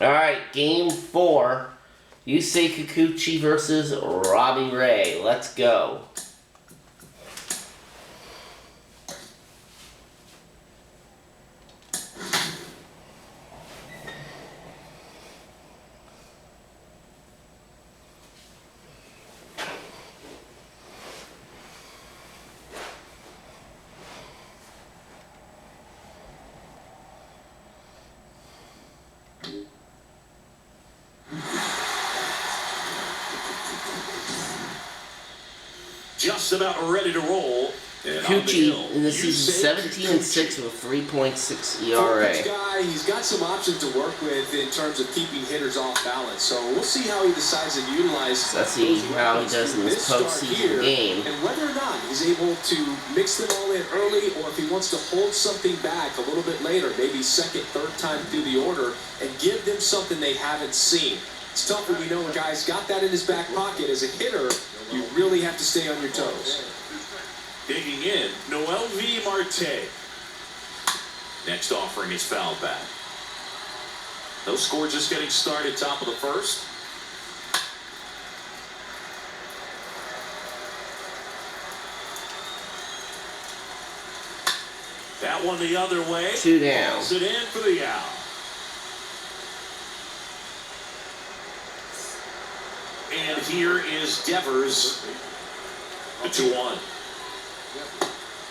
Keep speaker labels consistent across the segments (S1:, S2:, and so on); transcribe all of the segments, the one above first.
S1: Alright, game 4. Yusei Kikuchi versus Robbie Ray. Let's go.
S2: Just about ready to roll.
S1: Kikuchi in the season 17-6 with a 3.6 ERA.
S3: Guy, he's got some options to work with in terms of keeping hitters off balance. So we'll see how he decides to utilize.
S1: Let's see how he does in this postseason game.
S3: And whether or not he's able to mix them all in early, or if he wants to hold something back a little bit later, maybe second, third time through the order, and give them something they haven't seen. It's tough when you know a guy's got that in his back pocket. As a hitter, you really have to stay on your toes.
S2: Digging in, Noel V. Marte. Next offering is foul back. No score, just getting started, top of the first. That one the other way.
S1: 2 down.
S2: Pulls it in for the out. And here is Devers. The 2-1.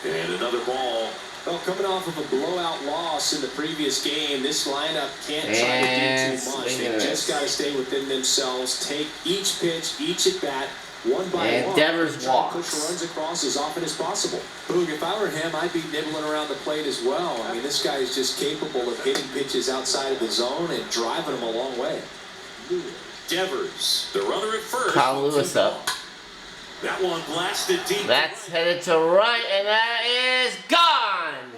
S2: And another ball.
S3: Well, coming off of a blowout loss in the previous game, this lineup can't try to do too much. They just got to stay within themselves, take each pitch, each at bat, one by one.
S1: Devers walks.
S3: Push runs across as often as possible. Boog, if I were him, I'd be nibbling around the plate as well. I mean, this guy is just capable of hitting pitches outside of the zone and driving them a long way.
S2: Devers, the runner at first.
S1: Kyle Lewis up.
S2: That one blasted deep.
S1: That's headed to right, and that is gone!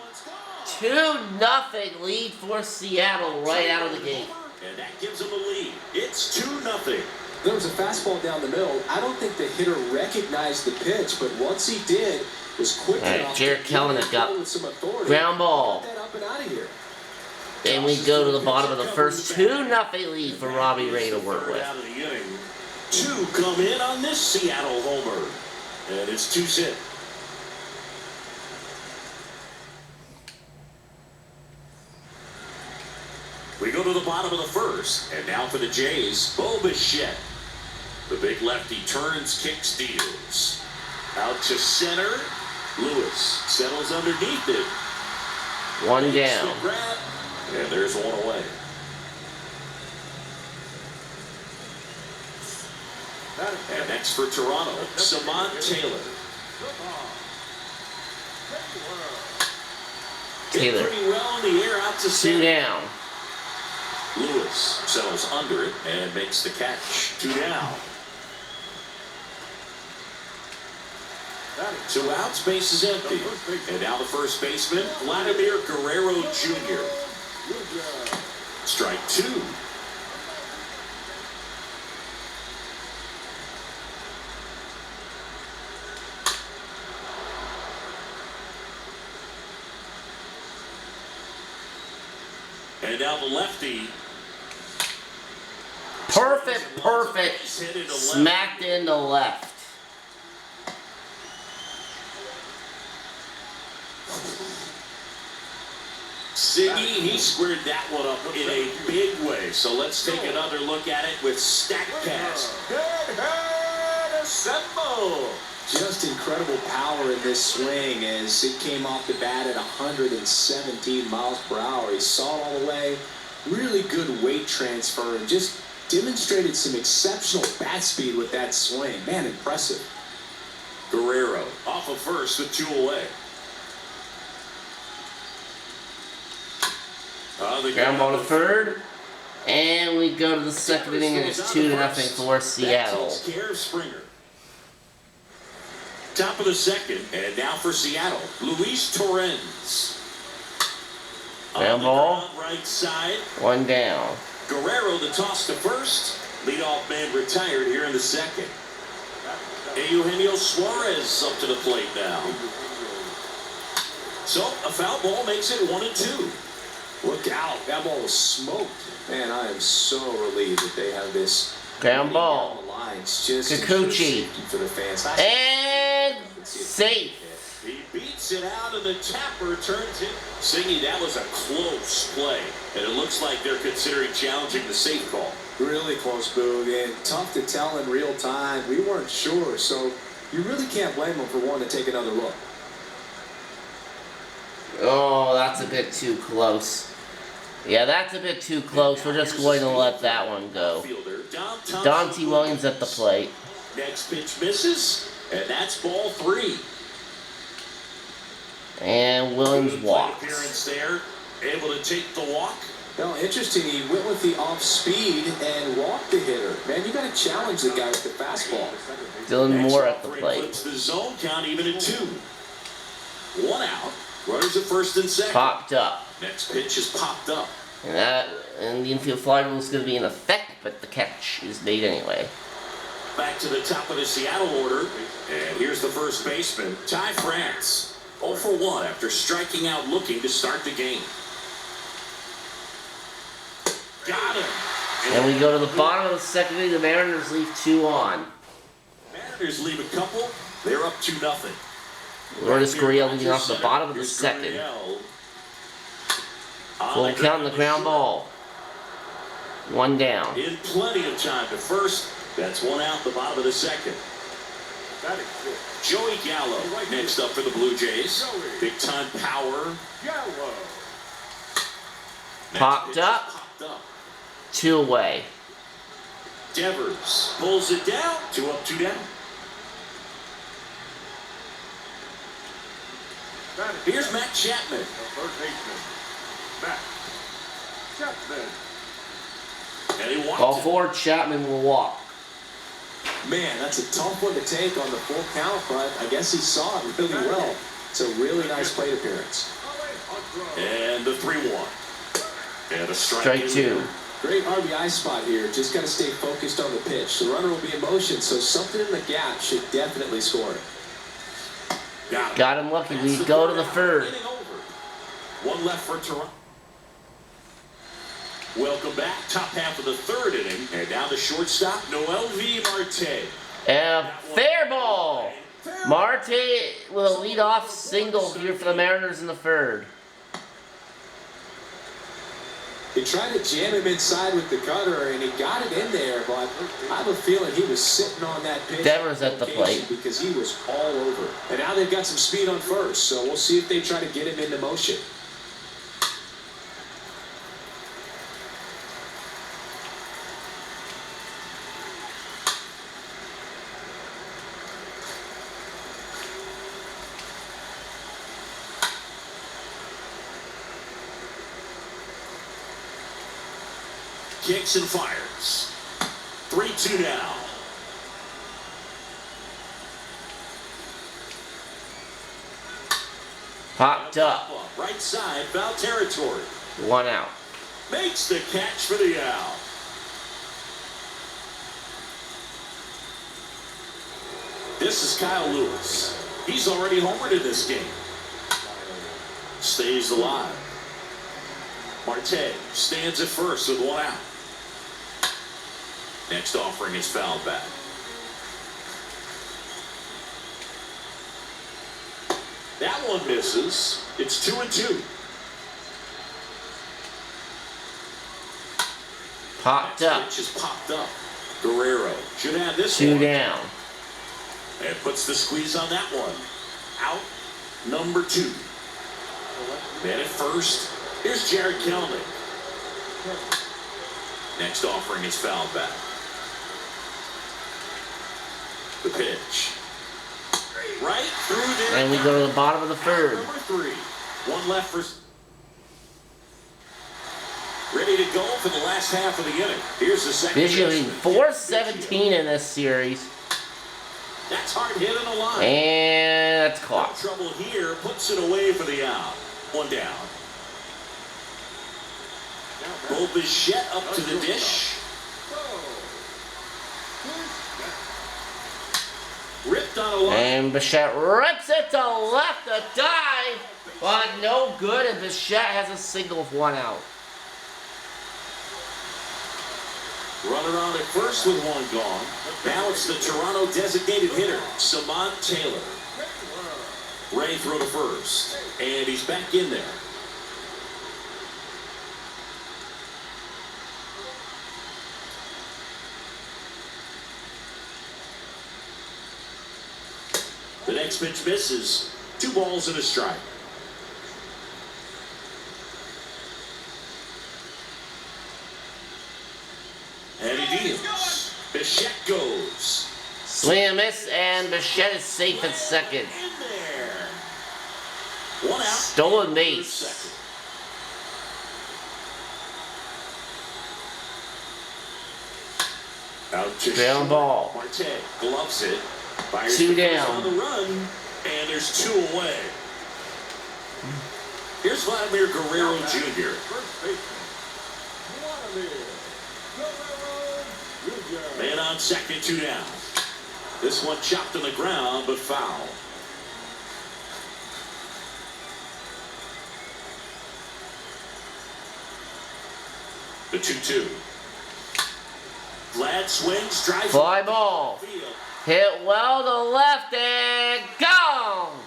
S1: 2-0 lead for Seattle right out of the gate.
S2: And that gives them a lead. It's 2-0.
S3: There was a fastball down the middle. I don't think the hitter recognized the pitch, but once he did, was quick enough.
S1: Jarrett Kelenic up. Ground ball.
S3: Get that up and out of here.
S1: And we go to the bottom of the first. 2-0 lead for Robbie Ray to work with.
S2: Out of the inning. 2 come in on this Seattle homer. And it's 2-0. We go to the bottom of the first. And now for the Jays, Bo Bichette. The big lefty turns, kicks, deals. Out to center. Lewis settles underneath it.
S1: 1 down.
S2: And there's 1 away. And next for Toronto, Saman Taylor.
S1: Taylor.
S2: Pretty well in the air out to
S1: 2 down.
S2: Lewis settles under it and makes the catch. 2 down. 2 outs, base is empty. And now the first baseman, Vladimir Guerrero Jr. Strike 2. And now the lefty.
S1: Perfect. Smacked into left.
S2: Siggy, he squared that one up in a big way. So let's take another look at it with stack pass. Head assemble.
S3: Just incredible power in this swing as it came off the bat at 117 miles per hour. He saw it all the way. Really good weight transfer and just demonstrated some exceptional bat speed with that swing. Man, impressive.
S2: Guerrero off of first with 2 away.
S1: Ground ball to third. And we go to the second inning and it's 2-0 for Seattle.
S2: Top of the second, and now for Seattle, Luis Terrence.
S1: Ground ball.
S2: Right side.
S1: 1 down.
S2: Guerrero the toss to first. Leadoff man retired here in the second. And Eugenio Suarez up to the plate now. So a foul ball makes it 1-2.
S3: Look out. That ball was smoked. Man, I am so relieved that they have this
S1: Ground ball.
S3: down the lines. Just
S1: Kikuchi.
S3: for the fans.
S1: And safe.
S2: He beats it out, and the tapper turns it. Singy, that was a close play, and it looks like they're considering challenging the safe call.
S3: Really close, Boog, and tough to tell in real time. We weren't sure, so you really can't blame them for wanting to take another look.
S1: Oh, that's a bit too close. Yeah, that's a bit too close. We're just going to let that one go. Dante Williams at the plate.
S2: Next pitch misses, and that's ball 3.
S1: And Williams walks.
S2: Appearance there, able to take the walk.
S3: Now, interesting, he went with the off speed and walked the hitter. Man, you got to challenge the guy with the fastball.
S1: Dylan Moore at the plate.
S2: Flips the zone count even at 2. 1 out. Runners at first and second.
S1: Popped up.
S2: Next pitch is popped up.
S1: And the infield fly rule is going to be in effect, but the catch is made anyway.
S2: Back to the top of the Seattle order. And here's the first baseman, Ty France. 0 for 1 after striking out looking to start the game. Got him.
S1: And we go to the bottom of the second inning. The Mariners leave 2 on.
S2: Mariners leave a couple. They're up 2-0.
S1: Lourdes Gurriel leading off the bottom of the second. Full count on the ground ball. 1 down.
S2: In plenty of time to first. That's 1 out the bottom of the second. Joey Gallo next up for the Blue Jays. Big time power.
S1: Popped up. 2 away.
S2: Devers pulls it down. 2 up, 2 down. Here's Matt Chapman. And he walked
S1: Ball
S2: it.
S1: 4, Chapman will walk.
S3: Man, that's a tough one to take on the full count, but I guess he saw it really well. It's a really nice plate appearance.
S2: And the 3-1. And a
S1: Strike 2.
S3: Great RBI spot here. Just got to stay focused on the pitch. The runner will be in motion, so something in the gap should definitely score it.
S1: Got him lucky. We go to the 3rd.
S2: 1 left for Toronto. Welcome back. Top half of the 3rd inning. And now the shortstop, Noel V. Marte.
S1: And fair ball. Marte will lead off single here for the Mariners in the 3rd.
S3: He tried to jam him inside with the cutter, and he got it in there, but I have a feeling he was sitting on that pitch.
S1: Devers at the plate.
S3: Because he was all over. And now they've got some speed on first, so we'll see if they try to get him into motion.
S2: Kicks and fires. 3-2 now.
S1: Popped up.
S2: Right side, foul territory.
S1: 1 out.
S2: Makes the catch for the out. This is Kyle Lewis. He's already homered in this game. Stays alive. Marte stands at first with 1 out. Next offering is fouled back. That one misses. It's 2-2.
S1: Popped up.
S2: Pitch is popped up. Guerrero should have this
S1: 2
S2: one.
S1: down.
S2: And puts the squeeze on that one. Out number 2. Man at first. Here's Jared Kelly. Next offering is fouled back. The pitch. Right through there.
S1: And we go to the bottom of the 3rd.
S2: Number 3. 1 left for. Ready to go for the last half of the inning. Here's the second.
S1: Visually 4-17 in this series.
S2: That's hard hit in the line.
S1: And that's caught.
S2: Trouble here. Puts it away for the out. 1 down. Bichette up to the dish. Ripped on a line.
S1: And Bichette rips it to left, a dive. But no good, and Bichette has a single with 1 out.
S2: Runner on at first with 1 gone. Now it's the Toronto designated hitter, Samant Taylor. Ray throw to first, and he's back in there. The next pitch misses. 2 balls and a strike. And he deals. Bichette goes.
S1: Swing and miss, and Bichette is safe at second.
S2: In there. 1 out.
S1: Stolen base.
S2: Second. Out to
S1: Ground
S2: short.
S1: ball.
S2: Marte gloves it. Fires
S1: 2
S2: the first
S1: down.
S2: on the run, and there's 2 away. Here's Vladimir Guerrero Jr. Man on second, 2 down. This one chopped on the ground, but foul. The 2-2. Vlad swings, drives.
S1: Fly ball. Hit well to left and gone.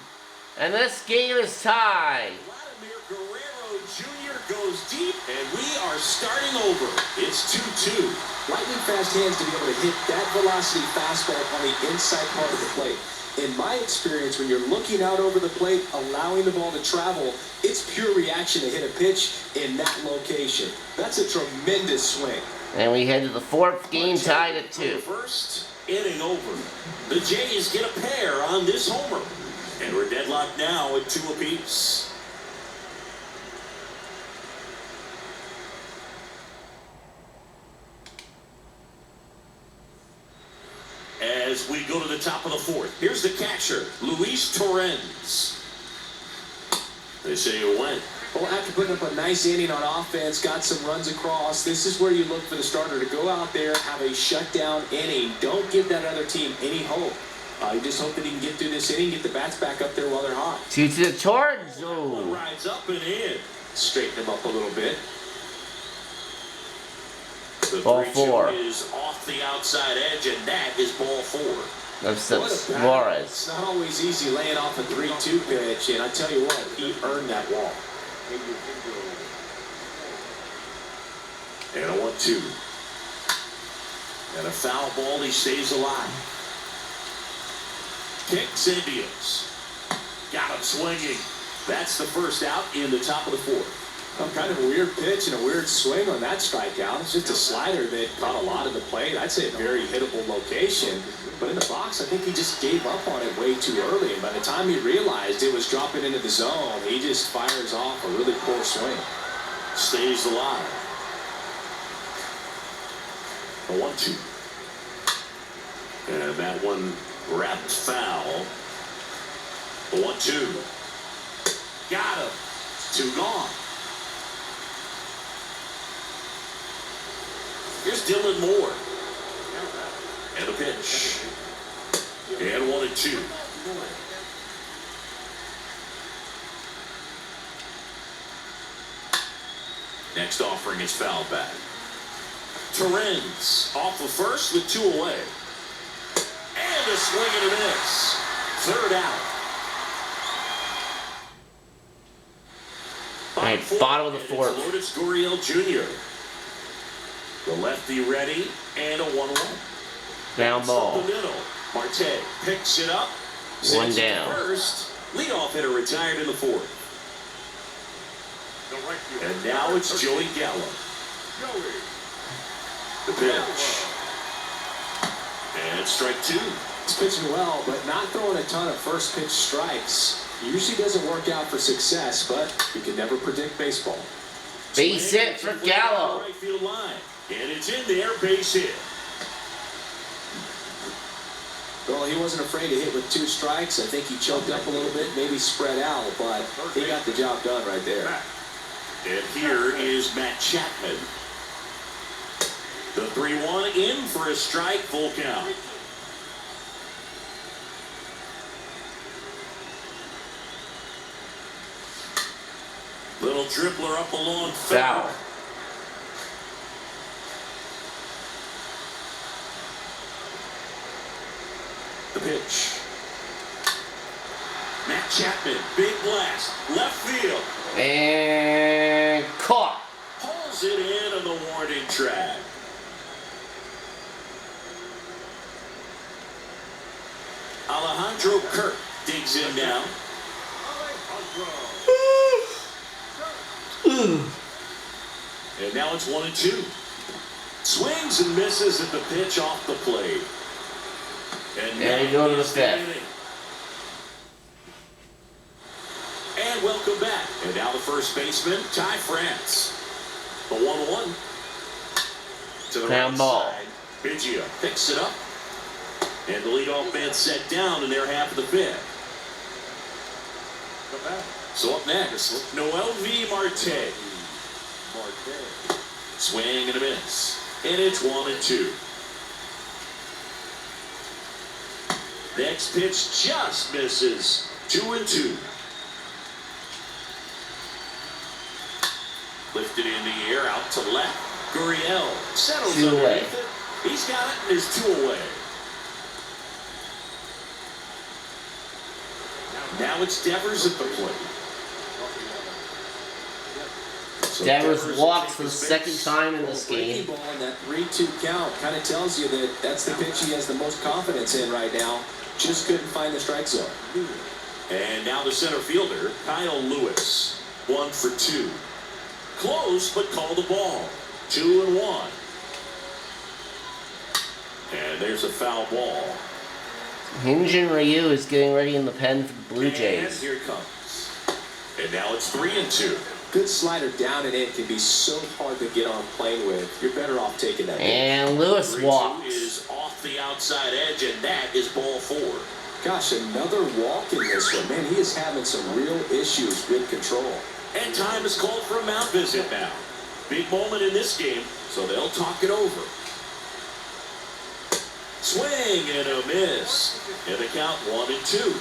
S1: And this game is tied.
S2: Vladimir Guerrero Jr. goes deep, and we are starting over. It's 2-2.
S3: Lightning fast hands to be able to hit that velocity fastball on the inside part of the plate. In my experience, when you're looking out over the plate, allowing the ball to travel, it's pure reaction to hit a pitch in that location. That's a tremendous swing.
S1: And we head to the 4th game, tied at 2.
S2: First inning over. The Jays get a pair on this homer. And we're deadlocked now at 2 apiece. As we go to the top of the 4th, here's the catcher, Luis Terrence. They say it went.
S3: Well, after putting up a nice inning on offense, got some runs across, this is where you look for the starter to go out there, have a shutdown inning. Don't give that other team any hope. You just hope that he can get through this inning, get the bats back up there while they're hot.
S1: 2 to the Torrens.
S2: One rides up and in.
S3: Straighten him up a little bit.
S2: The
S1: Ball
S2: 3-2
S1: 4.
S2: is off the outside edge, and that is ball 4.
S1: That's Suarez.
S3: It's not always easy laying off a 3-2 pitch, and I tell you what, he earned that walk.
S2: And a 1-2. And a foul ball, he stays alive. Kicks and deals. Got him swinging. That's the first out in the top of the 4th.
S3: Kind of a weird pitch and a weird swing on that strikeout. It's just a slider that caught a lot of the plate. I'd say a very hittable location. But in the box, I think he just gave up on it way too early. And by the time he realized it was dropping into the zone, he just fires off a really poor swing.
S2: Stays alive. A 1-2. And that one wrapped foul. A 1-2. Got him. 2 gone. Here's Dylan Moore. And a pitch. And 1-2. Next offering is fouled back. Terrence off the first with 2 away. And a swing and a miss. 3rd out.
S1: Alright, bottom of the 4th.
S2: Vladimir Guerrero Jr. The lefty ready, and a 1-1.
S1: Ground ball.
S2: Up the middle. Marte picks it up.
S1: 1 down.
S2: First, leadoff hitter retired in the 4th. And now it's Joey Gallo. The pitch. And strike 2.
S3: He's pitching well, but not throwing a ton of first pitch strikes. Usually doesn't work out for success, but you can never predict baseball.
S1: Base hit for Gallo.
S2: Right field line. And it's in there, base hit.
S3: Well, he wasn't afraid to hit with 2 strikes. I think he choked up a little bit, maybe spread out, but he got the job done right there.
S2: And here is Matt Chapman. The 3-1 in for a strike, full count. Little dribbler up along
S1: Foul.
S2: The pitch. Matt Chapman, big blast, left field.
S1: And caught.
S2: Pulls it in on the warning track. Alejandro Kirk digs in now. And now it's 1-2. Swings and misses at the pitch off the plate. And
S1: There you go to the fifth.
S2: And welcome back. And now the first baseman, Terrence. The 1-1. To the
S1: Ground
S2: right
S1: ball.
S2: side. Biggio picks it up. And the leadoff man set down in their half of the fifth. So up next, Noel V. Marte. Swing and a miss. And it's 1-2. Next pitch just misses. 2-2. Lifted in the air, out to left. Gurriel settles
S1: Two away.
S2: underneath it. He's got it, and there's 2 away. Now it's Devers at the plate. So
S1: Devers walks for the
S2: takes
S1: second
S2: base.
S1: time in this
S3: Breaking
S1: game.
S3: ball in that 3-2 count kind of tells you that that's the pitch he has the most confidence in right now. Just couldn't find the strike zone.
S2: And now the center fielder, Kyle Lewis. 1 for 2. Close, but call the ball. 2-1. And there's a foul ball.
S1: Hyunjin Ryu is getting ready in the pen for the Blue
S2: And
S1: Jays.
S2: here it comes. And now it's 3-2.
S3: Good slider down and in can be so hard to get on plane with. You're better off taking that.
S1: And Lewis
S2: 3-2
S1: walks.
S2: is off the outside edge, and that is ball 4.
S3: Gosh, another walk in this one. Man, he is having some real issues with control.
S2: And time is called for a mound visit now. Big moment in this game, so they'll talk it over. Swing and a miss. And the count 1-2.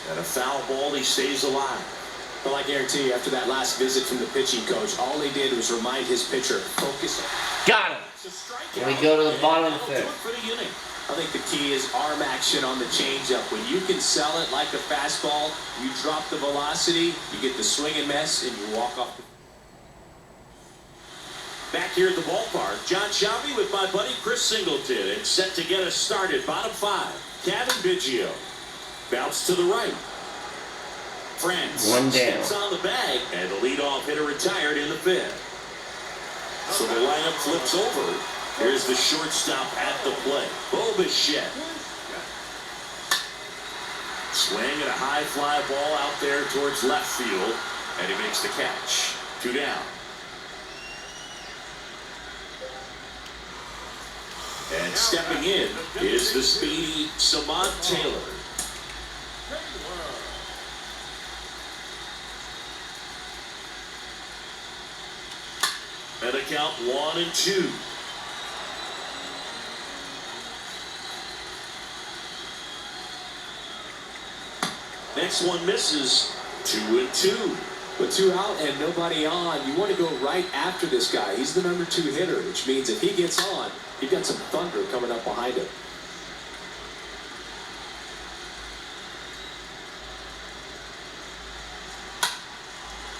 S2: And a foul ball, he stays alive.
S3: Well, I guarantee you, after that last visit from the pitching coach, all he did was remind his pitcher, focus.
S1: Got him. And we go to the bottom of the fifth.
S2: For the inning.
S3: I think the key is arm action on the changeup. When you can sell it like a fastball, you drop the velocity, you get the swing and miss, and you walk off.
S2: Back here at the ballpark, John Shelby with my buddy Chris Singleton, and set to get us started. Bottom 5, Kevin Biggio. Bounce to the right. France
S1: One down.
S2: steps on the bag, and the leadoff hitter retired in the 5th. So the lineup flips over. Here's the shortstop at the plate, Bo Bichette. Swing and a high fly ball out there towards left field, and he makes the catch. 2 down. And stepping in is the speedy Samant Taylor. And a count 1-2. Next one misses. 2-2.
S3: With 2 out and nobody on, you want to go right after this guy. He's the number 2 hitter, which means if he gets on, you've got some thunder coming up behind him.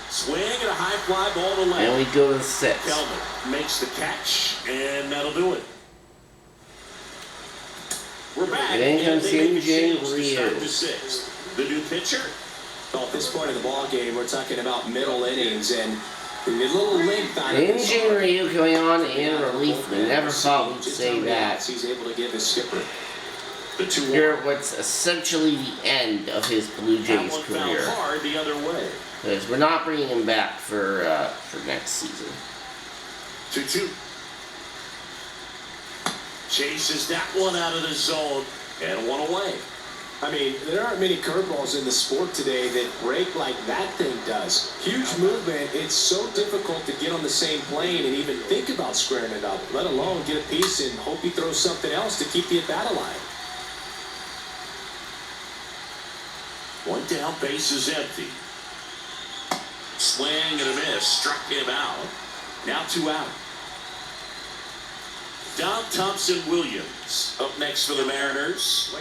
S2: Swing and a high fly ball to left.
S1: And we go to the 6th.
S2: Kelman makes the catch, and that'll do it. We're back.
S1: And then comes
S2: they make a
S1: Hyunjin
S2: change to start
S1: Ryu.
S2: the 6th. The new pitcher.
S3: Well, at this point of the ball game, we're talking about middle innings and the little length on it.
S1: Hyunjin Ryu coming on in relief. We never thought we'd say that.
S3: He's able to give his skipper.
S2: The 2-1.
S1: Here, what's essentially the end of his Blue
S2: That
S1: Jays
S2: one fouled
S1: career.
S2: hard the other way.
S1: Because we're not bringing him back for next season.
S2: 2-2. Chases that one out of the zone, and 1 away.
S3: I mean, there aren't many curveballs in the sport today that break like that thing does. Huge movement. It's so difficult to get on the same plane and even think about squaring it up, let alone get a piece and hope he throws something else to keep the at-bat alive.
S2: 1 down, base is empty. Swing and a miss. Struck him out. Now 2 out. Dom Thompson-Williams up next for the Mariners.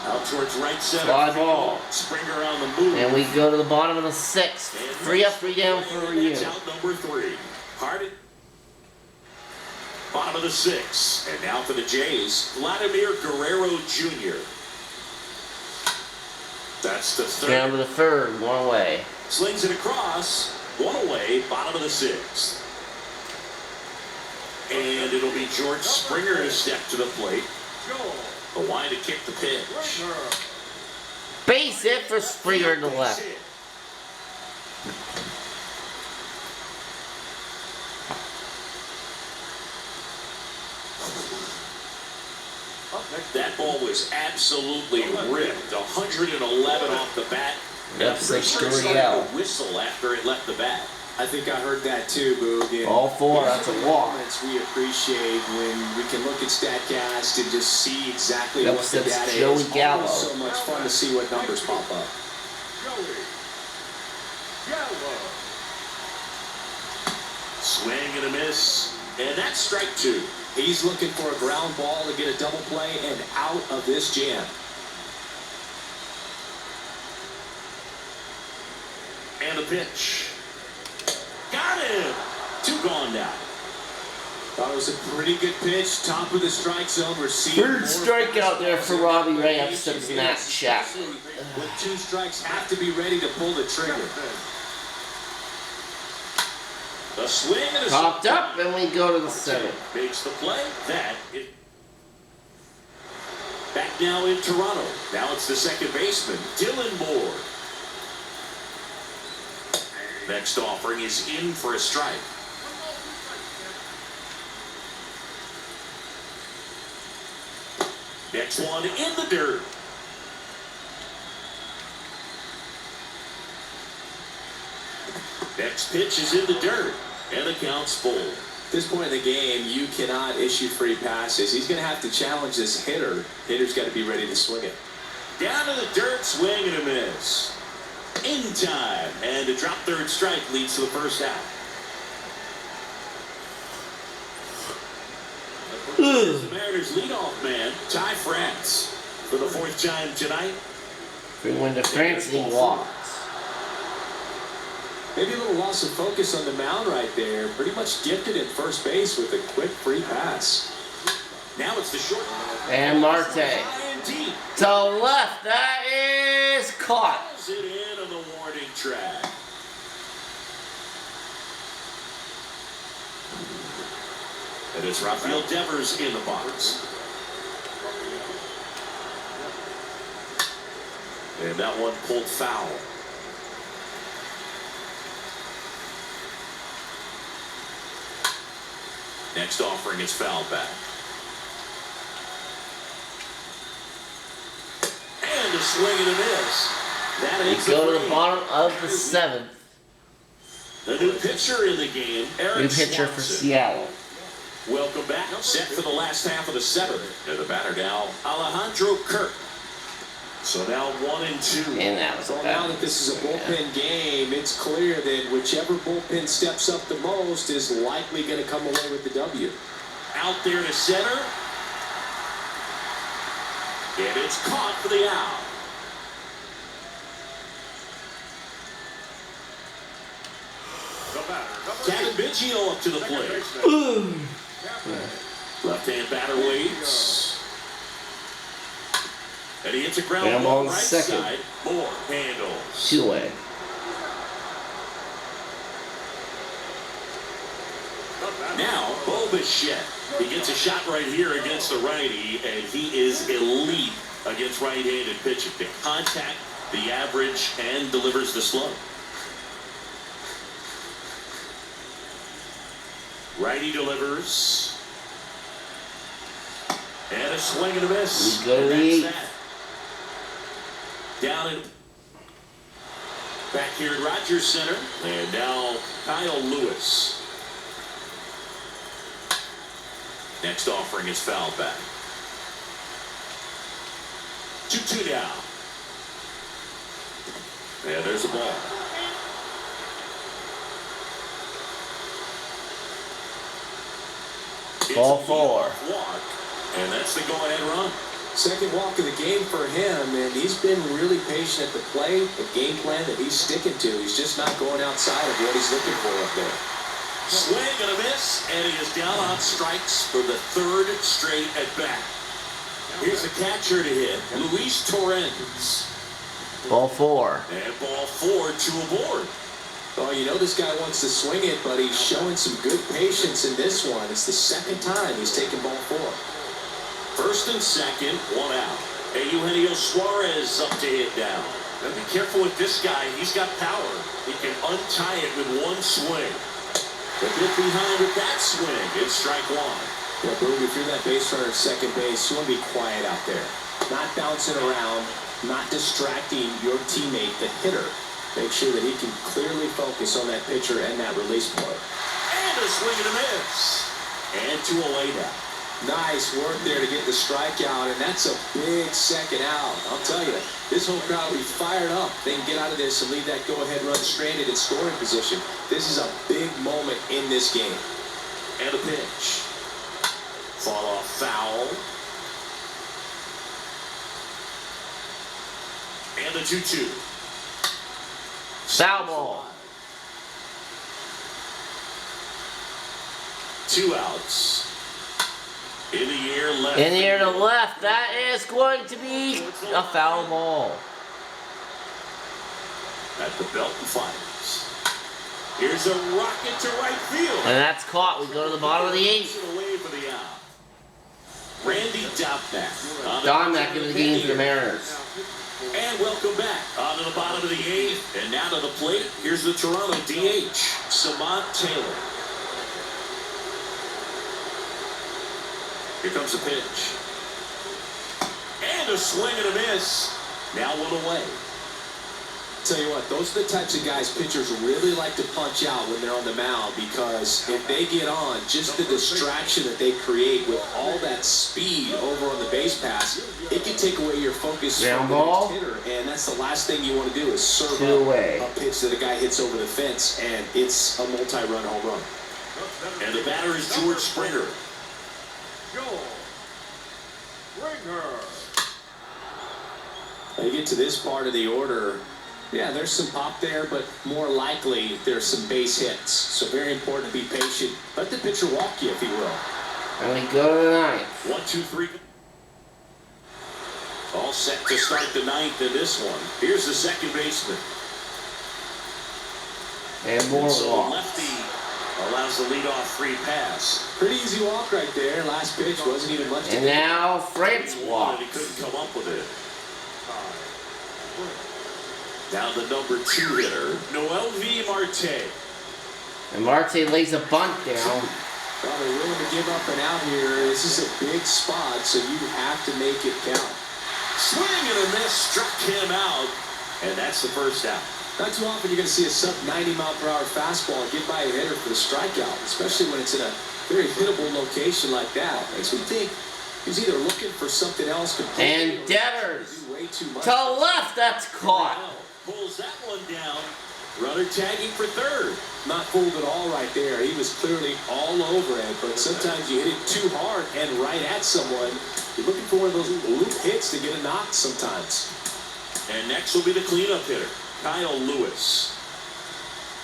S2: Out towards right center.
S1: Fly ball.
S2: Springer on the move.
S1: And we go to the bottom of the 6th. 3 up, 3 down for a
S2: It's
S1: year.
S2: out number 3. Hardin. Bottom of the 6th. And now for the Jays, Vladimir Guerrero Jr. That's the 3rd.
S1: Down to the 3rd, 1 away.
S2: Slings it across. 1 away. Bottom of the 6th. And it'll be George Springer to step to the plate. Hawaii to kick the pitch.
S1: Base hit for Springer to the left.
S2: That ball was absolutely ripped. 111 off the bat.
S1: Yep,
S2: Springer
S1: 6-3
S2: started
S1: out.
S2: to whistle after it left the bat.
S3: I think I heard that too, Boog. And
S1: All 4,
S3: these
S1: that's
S3: are
S1: a
S3: the
S1: walk.
S3: moments we appreciate when we can look at StatCast and just see exactly
S1: Yep,
S3: what the
S1: that's
S3: data
S1: Joey
S3: is.
S1: Gallo.
S3: Always so much fun to see what numbers pop up.
S2: Swing and a miss. And that's strike 2.
S3: He's looking for a ground ball to get a double play and out of this jam.
S2: And a pitch. Got him. 2 gone now.
S3: Thought it was a pretty good pitch. Top of the strike zone. Received
S1: 3rd strikeout there for Robbie Ray upset Matt Chapman.
S3: With 2 strikes, have to be ready to pull the trigger.
S2: A swing and a
S1: Popped up, and we go to the 7th.
S2: Makes the play. That is back now in Toronto. Now it's the second baseman, Dylan Moore. Next offering is in for a strike. Next one in the dirt. Next pitch is in the dirt, and the count's full.
S3: At this point in the game, you cannot issue free passes. He's going to have to challenge this hitter. Hitter's got to be ready to swing it.
S2: Down to the dirt, swing and a miss. In time, and a drop 3rd strike leads to the 1st out. The Mariners leadoff man, Ty France, for the 4th time tonight.
S1: We win to France, he walks.
S3: Maybe a little loss of focus on the mound right there. Pretty much gifted at first base with a quick free pass.
S2: Now it's the short.
S1: And Marte.
S2: High and deep.
S1: To left, that is caught.
S2: Pulls it in on the warning track. And it's Rafael Devers in the box. And that one pulled foul. Next offering is fouled back. And a swing and a miss. That
S1: We
S2: ends the
S1: go to the
S2: frame.
S1: bottom of the 7th.
S2: The new pitcher in the game, Aaron
S1: New pitcher for
S2: Swanson.
S1: Seattle.
S2: Welcome back. Set for the last half of the 7th. And the batter now, Alejandro Kirk. So now 1 and 2.
S1: And that was a
S3: Well,
S1: bad
S3: now that this is a bullpen game, it's clear that whichever bullpen steps up the most is likely going to come away with the W.
S2: Out there to center. And it's caught for the out. Kevin Biggio up to the plate. Left-hand batter waits. And he hits a ground
S1: And
S2: ball
S1: on
S2: right
S1: second.
S2: side. Moore handles.
S1: 2 away.
S2: Now, Bo Bichette. He gets a shot right here against the righty, and he is elite against right-handed pitching. The contact, the average, and delivers the slow. Righty delivers. And a swing and a miss.
S1: We go to
S2: And
S1: the
S2: that's
S1: 8th.
S2: that. Down in back here at Rogers Center. And now Kyle Lewis. Next offering is fouled back. 2-2 now. And there's the ball.
S1: Ball
S2: It's a
S1: 4.
S2: leadoff walk, and that's the go-ahead run.
S3: Second walk of the game for him, and he's been really patient at the plate. The game plan that he's sticking to. He's just not going outside of what he's looking for up there.
S2: Swing and a miss, and he is down on strikes for the third straight at bat. Here's the catcher to hit, Luis Terrence.
S1: Ball 4.
S2: And ball 4, 2 aboard.
S3: Oh, you know this guy wants to swing it, but he's showing some good patience in this one. It's the second time he's taken ball 4.
S2: First and second, 1 out. Hey, Eugenio Suarez up to hit down. Now be careful with this guy. He's got power. He can untie it with one swing. The bit behind with that swing. It's strike 1.
S3: Yeah, Boog, if you're that base runner at second base, you want to be quiet out there. Not bouncing around, not distracting your teammate, the hitter. Make sure that he can clearly focus on that pitcher and that release point.
S2: And a swing and a miss. And 2 away now.
S3: Nice work there to get the strikeout, and that's a big second out. I'll tell you, this whole crowd will be fired up. They can get out of this and leave that go-ahead run stranded in scoring position. This is a big moment in this game.
S2: And a pitch. Fall off foul. And the 2-2.
S1: Foul ball.
S2: 2 outs. In the air left.
S1: In the air to left. That is going to be a foul ball.
S2: At the belt and fires. Here's a rocket to right field.
S1: And that's caught. We go to the bottom of the 8th.
S2: Away for the out. Randy Dobnak.
S1: Dobnak in the game for the Mariners.
S2: And welcome back. On to the bottom of the 8th. And now to the plate. Here's the Toronto DH, Samant Taylor. Here comes the pitch. And a swing and a miss. Now 1 away.
S3: Tell you what, those are the types of guys pitchers really like to punch out when they're on the mound, because if they get on, just the distraction that they create with all that speed over on the base pass, it can take away your focus
S1: Ground
S3: from the
S1: ball.
S3: next hitter, and that's the last thing you want to do is serve
S1: 2
S3: up
S1: away.
S3: a pitch that a guy hits over the fence, and it's a multi-run home run.
S2: And the batter is George Springer.
S3: Now you get to this part of the order, yeah, there's some pop there, but more likely there's some base hits. So very important to be patient. Let the pitcher walk you, if he will.
S1: And we go to the 9th.
S2: 1, 2, 3. All set to start the 9th in this one. Here's the second baseman.
S1: And more
S2: So the
S1: walk.
S2: lefty allows the leadoff free pass.
S3: Pretty easy walk right there. Last pitch wasn't even much to
S1: And now France
S2: He
S1: walks.
S2: couldn't come up with it. Now the number 2 hitter, Noel V. Marte.
S1: And Marte lays a bunt down.
S3: Well, they're willing to give up and out here. This is a big spot, so you have to make it count.
S2: Swing and a miss, struck him out, and that's the first out.
S3: Not too often you're going to see a sub-90-mile-per-hour fastball get by a hitter for the strikeout, especially when it's in a very hittable location like that. Makes me think he's either looking for something else completely,
S1: And Devers
S3: or way too much.
S1: to left. That's caught.
S2: Pulls that one down. Runner tagging for third.
S3: Not fooled at all right there. He was clearly all over it, but sometimes you hit it too hard and right at someone. You're looking for one of those loop hits to get a knock sometimes.
S2: And next will be the cleanup hitter, Kyle Lewis.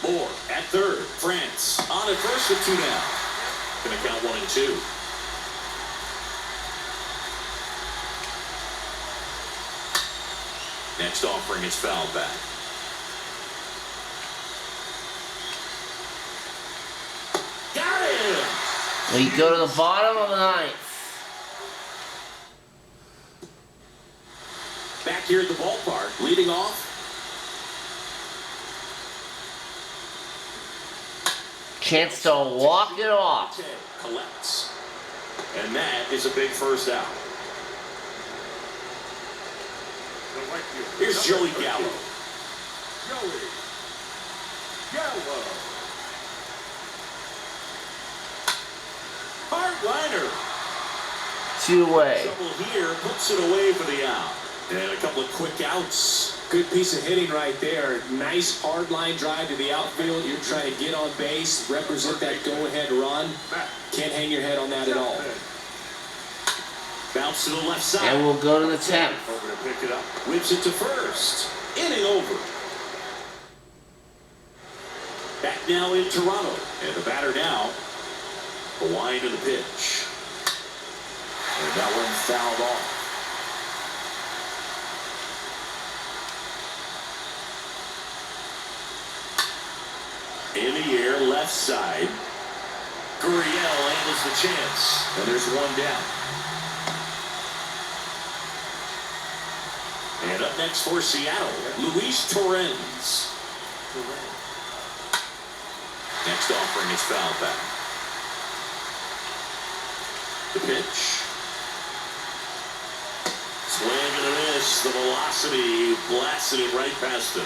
S2: Moore at third. France on at first with 2 down. Gonna count 1 and 2. Next offering is fouled back. Got him!
S1: We go to the bottom of the 9th.
S2: Back here at the ballpark, leading off.
S1: Chance to walk it off.
S2: Collects. And that is a big first out. Here's Joey Gallo. Hardliner.
S1: 2 away.
S2: Trouble here, puts it away for the out. And a couple of quick outs
S3: Good piece of hitting right there. Nice hard line drive to the outfield. You're trying to get on base, represent that go-ahead run. Can't hang your head on that at all.
S2: Bounce to the left side.
S1: And we'll go to the 10th.
S2: Over to pick it up. Whips it to first. Inning over. Back now in Toronto. And the batter now. A wind of the pitch. And that one fouled off. In the air, left side. Gurriel handles the chance. And there's one down. And up next for Seattle, Luis Terrence. Next offering is fouled back. The pitch. Swing and a miss. The velocity blasted it right past him.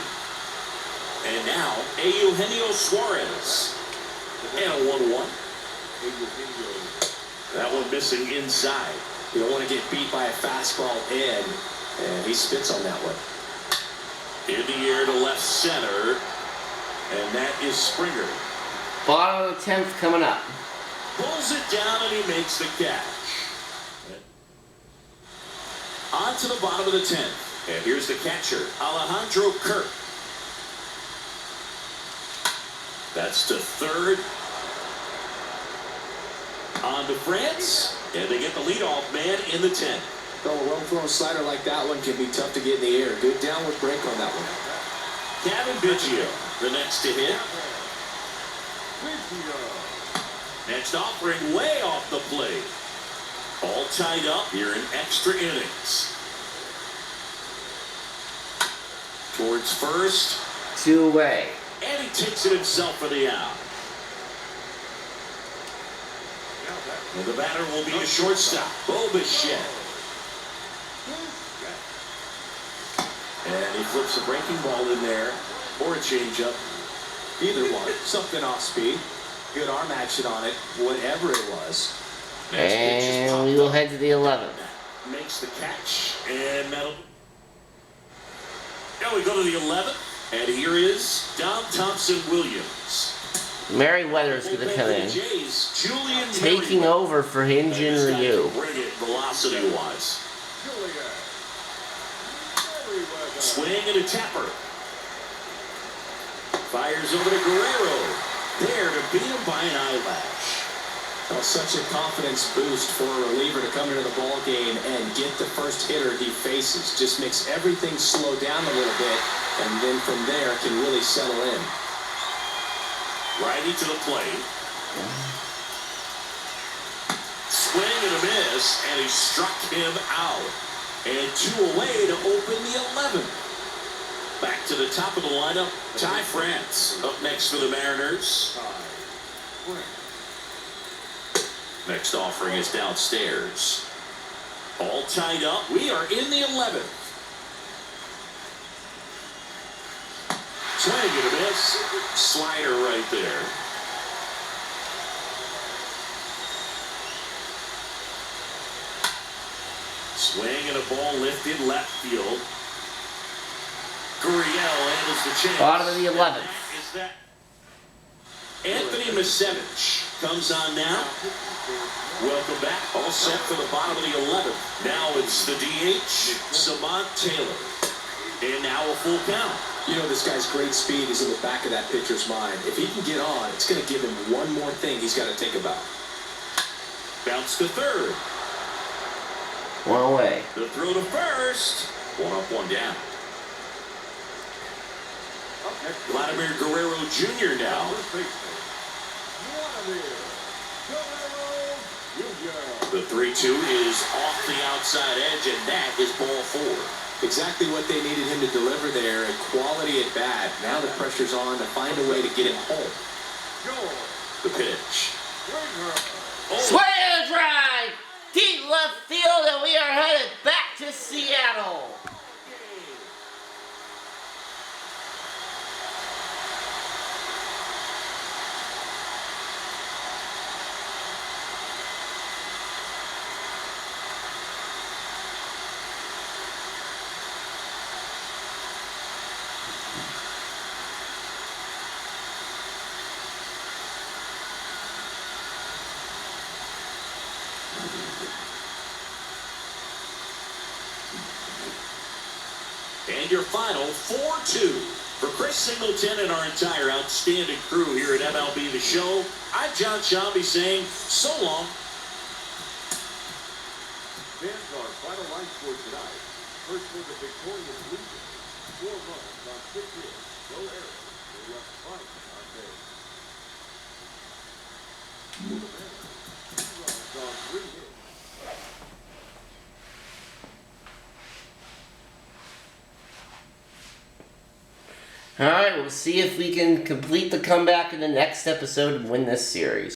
S2: And now, Eugenio Suarez. And a 1-1. That one missing inside.
S3: You don't want to get beat by a fastball in. And he spits on that one.
S2: In the air to left center. And that is Springer.
S1: Bottom of the 10th coming up.
S2: Pulls it down and he makes the catch. On to the bottom of the 10th. And here's the catcher, Alejandro Kirk. That's to third. On to France. And they get the leadoff man in the 10th.
S3: Oh, a well-thrown slider like that one can be tough to get in the air. Good downward break on that one.
S2: Kevin Biggio, the next to hit. Next offering way off the plate. All tied up here in extra innings. Towards first.
S1: 2 away.
S2: And he takes it himself for the out. And the batter will be a shortstop, Bichette. And he flips a breaking ball in there, or a changeup.
S3: Either one. Something off speed. Good arm action on it, whatever it was.
S1: And we will head to the 11th.
S2: Makes the catch, and that'll... Now we go to the 11th, and here is Dom Thompson-Williams.
S1: Merriweather is going to come in. Taking over for Hyun-Jin Ryu.
S2: Brilliant velocity-wise. Swing and a tapper. Fires over to Guerrero. There to beat him by an eyelash.
S3: Oh, such a confidence boost for a reliever to come into the ball game and get the first hitter he faces. Just makes everything slow down a little bit, and then from there can really settle in.
S2: Righty to the plate. Swing and a miss, and he struck him out. And 2 away to open the 11th. Back to the top of the lineup, Ty France up next for the Mariners. Next offering is downstairs. All tied up. We are in the 11th. Swing and a miss. Slider right there. Swing and a ball lifted left field. Gurriel handles the chance.
S1: Bottom of the 11th.
S2: Is that Anthony Misevich comes on now. Welcome back. All set for the bottom of the 11th. Now it's the DH, Samant Taylor. And now a full count.
S3: You know, this guy's great speed is in the back of that pitcher's mind. If he can get on, it's going to give him one more thing he's got to think about.
S2: Bounce to third.
S1: 1 away.
S2: The throw to first. 1 up, 1 down. Vladimir Guerrero Jr. now. The 3-2 is off the outside edge, and that is ball 4.
S3: Exactly what they needed him to deliver there, a quality at bat. Now the pressure's on to find a way to get him home.
S2: The pitch.
S1: Swing and a drive! Deep left field, and we are headed back to Seattle.
S2: And your final 4-2. For Chris Singleton and our entire outstanding crew here at MLB The Show, I'm John Shambi saying so long.
S4: Fans, our final line for tonight. First for the victorious Legion. 4 runs on 6 hits. No errors. They left five on base. For the Mariners, 2 runs on 3 hits.
S1: Alright, we'll see if we can complete the comeback in the next episode and win this series.